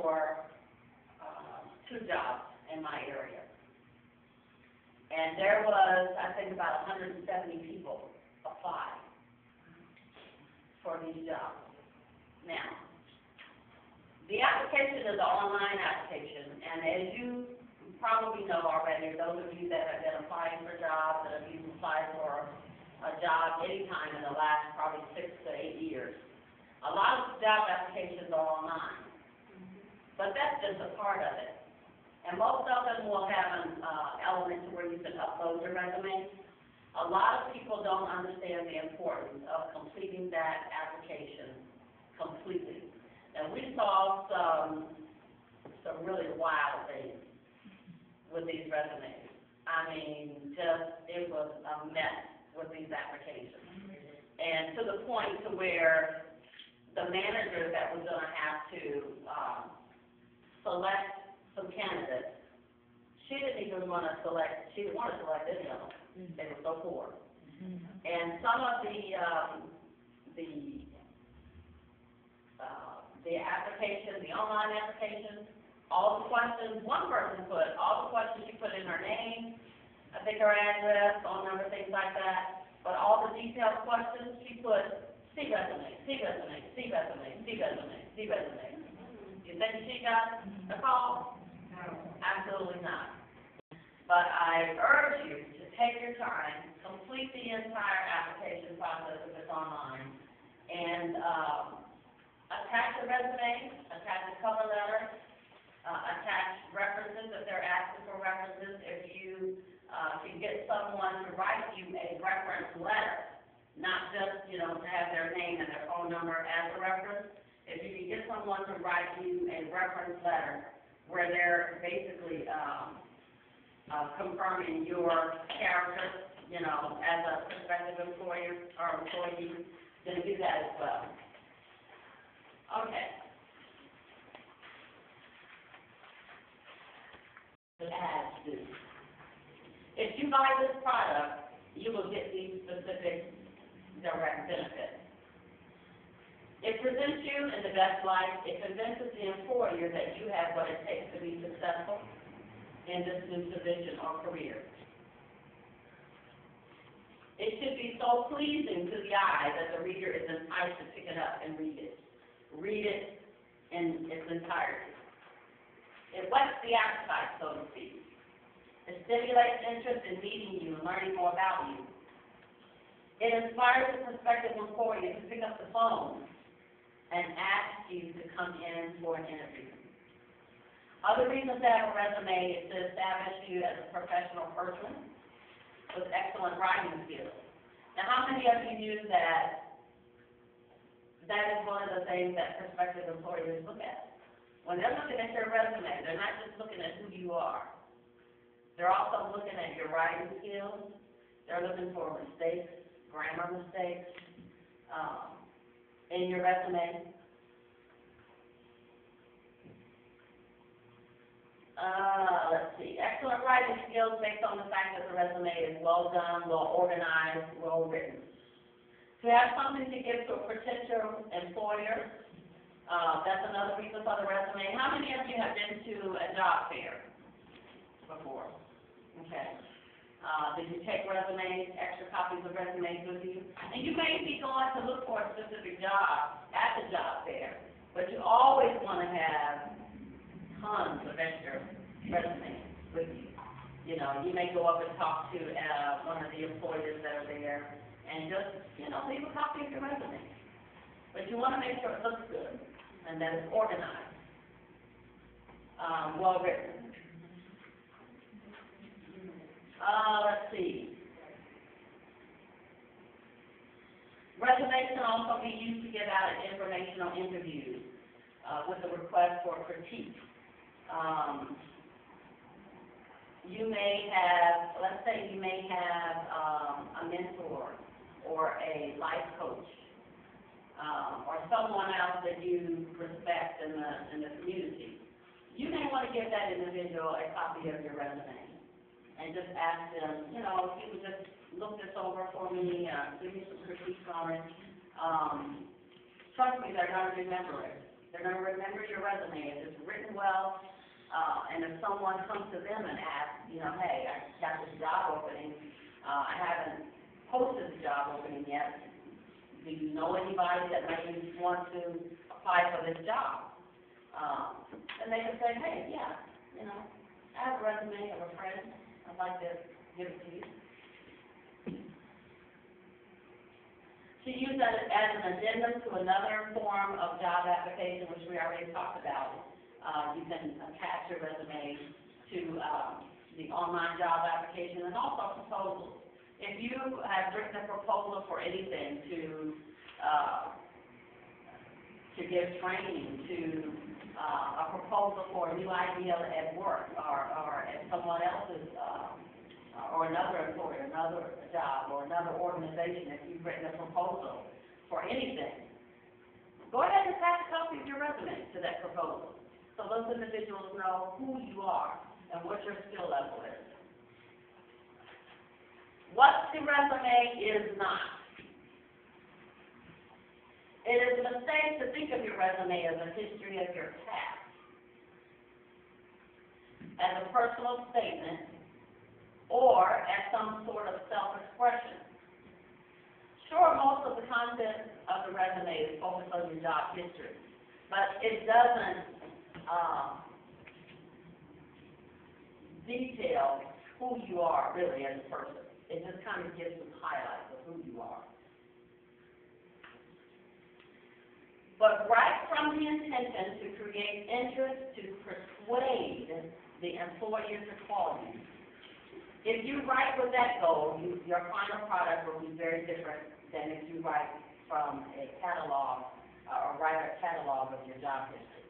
for 2 jobs in my area. And there was, I think, about 170 people apply for these jobs. Now, the application is an online application, and as you probably know already, those of you that have been applying for jobs, that have even applied for a job anytime in the last probably 6 to 8 years, a lot of job applications are online. But that's just a part of it. And most of them will have an element to where you can upload your resume. A lot of people don't understand the importance of completing that application completely. And we saw some really wild things with these resumes. I mean, it was a mess with these applications. And to the point to where the manager that was going to have to select some candidates, she didn't even want to select, she didn't want to select any of them. They were so poor. And some of the application, the online application, all the questions, one person put, all the questions she put in her name, I think her address, phone number, things like that, but all the detailed questions, she put, see resume, see resume, see resume, see resume, see resume. You think she got a call? No. Absolutely not. But I urge you to take your time, complete the entire application process if it's online, and attach a resume, attach a cover letter, attach references if they're asking for references. If you can get someone to write you a reference letter, not just, to have their name and their phone number as a reference. If you can get someone to write you a reference letter where they're basically confirming your character, as a prospective employer or employee, then do that as well. Okay. The ads do. If you buy this product, you will get these specific direct benefits. It presents you in the best light. It convinces the employer that you have what it takes to be successful in this new position or career. It should be so pleasing to the eye that the reader is enticed to pick it up and read it. Read it in its entirety. It whets the appetite, so to speak. It stimulates interest in meeting you and learning more about you. It inspires the prospective employer to pick up the phone and ask you to come in for an interview. Other reasons to have a resume is to establish you as a professional person with excellent writing skills. Now, how many of you knew that is one of the things that prospective employers look at? When they're looking at your resume, they're not just looking at who you are. They're also looking at your writing skills. They're looking for mistakes, grammar mistakes in your resume. Let's see. Excellent writing skills based on the fact that the resume is well done, well organized, well written. To have something to give to a potential employer, that's another reason for the resume. How many of you have been to a job fair before? Okay. Did you take resumes, extra copies of resumes with you? And you may be going to look for a specific job at the job fair, but you always want to have tons of extra resumes with you. You may go up and talk to one of the employers that are there and just, leave a copy of your resume. But you want to make sure it looks good and that it's organized, well written. Let's see. Resumes can also be used to give out informational interviews with a request for critique. You may have, let's say you may have a mentor or a life coach or someone else that you respect in the community. You may want to give that individual a copy of your resume and just ask them, if you would just look this over for me, give me some critiques on it. Trust me, they're going to remember it. They're going to remember your resume if it's written well, and if someone comes to them and asks, you know, hey, I got this job opening, I haven't posted the job opening yet. Do you know anybody that may want to apply for this job? And they can say, hey, yeah, you know, I have a resume of a friend. I'd like to give it to you. To use that as an addendum to another form of job application, which we already talked about, you can attach your resume to the online job application and also proposals. If you have written a proposal for anything, to give training, to a proposal for a new idea at work or at someone else's, or another employer, another job, or another organization, if you've written a proposal for anything, go ahead and attach a copy of your resume to that proposal so those individuals know who you are and what your skill level is. What the resume is not. It is a mistake to think of your resume as a history of your past, as a personal statement, or as some sort of self-expression. Sure, most of the content of the resume is focused on your job history, but it doesn't detail who you are really as a person. It just kind of gives some highlights of who you are. But write from the intention to create interest, to persuade the employer to call you. If you write with that goal, your final product will be very different than if you write from a catalog or write a catalog of your job history.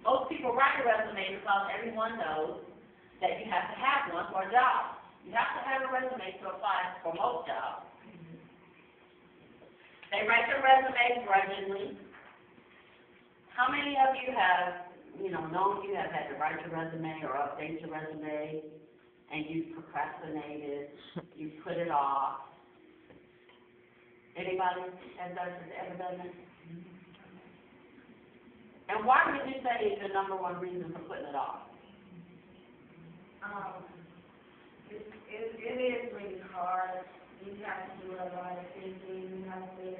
Most people write a resume because everyone knows that you have to have one for a job. You have to have a resume to apply for most jobs. They write their resume grudgingly. How many of you have, known you have had to write your resume or update your resume, and you procrastinated, you put it off? Anybody has ever done that? And why would you say is the number one reason for putting it off? It is really hard. You have to do a lot of thinking. You have to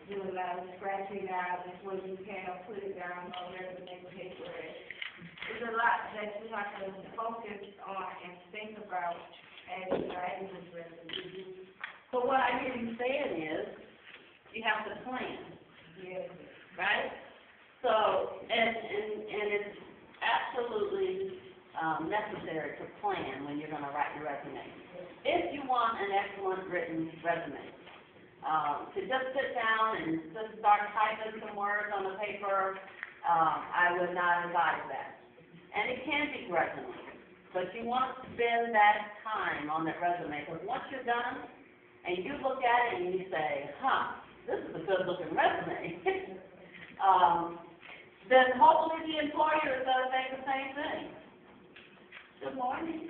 do a lot of scratching out before you can put it down on resume paper. There's a lot that you have to focus on and think about as you're writing this resume. So what I hear you saying is you have to plan. Yes. Right? So, and it's absolutely necessary to plan when you're going to write your resume. If you want an excellent written resume, to just sit down and just start typing some words on the paper, I would not advise that. And it can be grudgingly, but you want to spend that time on that resume, because once you're done and you look at it and you say, this is a good-looking resume, then hopefully the employer is going to say the same thing. Good morning.